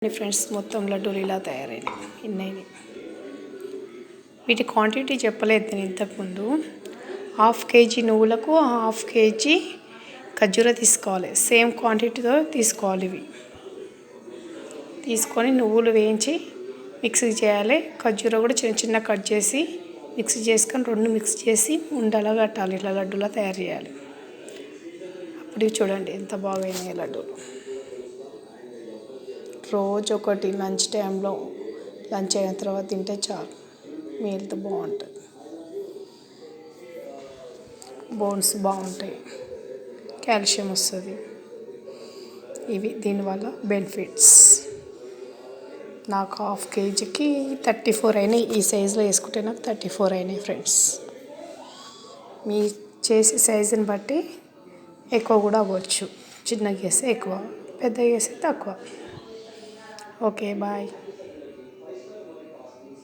Friends మొత్తం లడ్డూలు ఇలా తయారైనాయి ఇన్నైనాయి. వీటి క్వాంటిటీ చెప్పలేదు నేను ఇంతకుముందు. 1/2 kg నువ్వులకు 1/2 kg ఖర్జూర తీసుకోవాలి. సేమ్ క్వాంటిటీతో తీసుకోవాలి. ఇవి తీసుకొని నువ్వులు వేయించి మిక్సీ చేయాలి. ఖర్జూర కూడా చిన్న చిన్న కట్ చేసి మిక్సీ చేసుకొని రెండు మిక్స్ చేసి ఉండలా కట్టాలి. ఇట్లా లడ్డూలా తయారు చేయాలి. అప్పుడు చూడండి ఎంత బాగైనాయి లడ్డూలు. రోజు ఒకటి లంచ్ టైంలో లంచ్ అయిన తర్వాత తింటే చాలు, మీ హెల్త్ బాగుంటుంది, బోన్స్ బాగుంటాయి, కాల్షియం వస్తుంది. ఇవి దీనివల్ల బెనిఫిట్స్. నాకు 1/2 kgకి 34 అయినాయి. ఈ సైజులో వేసుకుంటే నాకు 34 అయినాయి ఫ్రెండ్స్. మీ చేసే సైజుని బట్టి ఎక్కువ కూడా అవ్వచ్చు. చిన్నగా వేస్తే ఎక్కువ, పెద్దగా వేస్తే తక్కువ. Okay bye.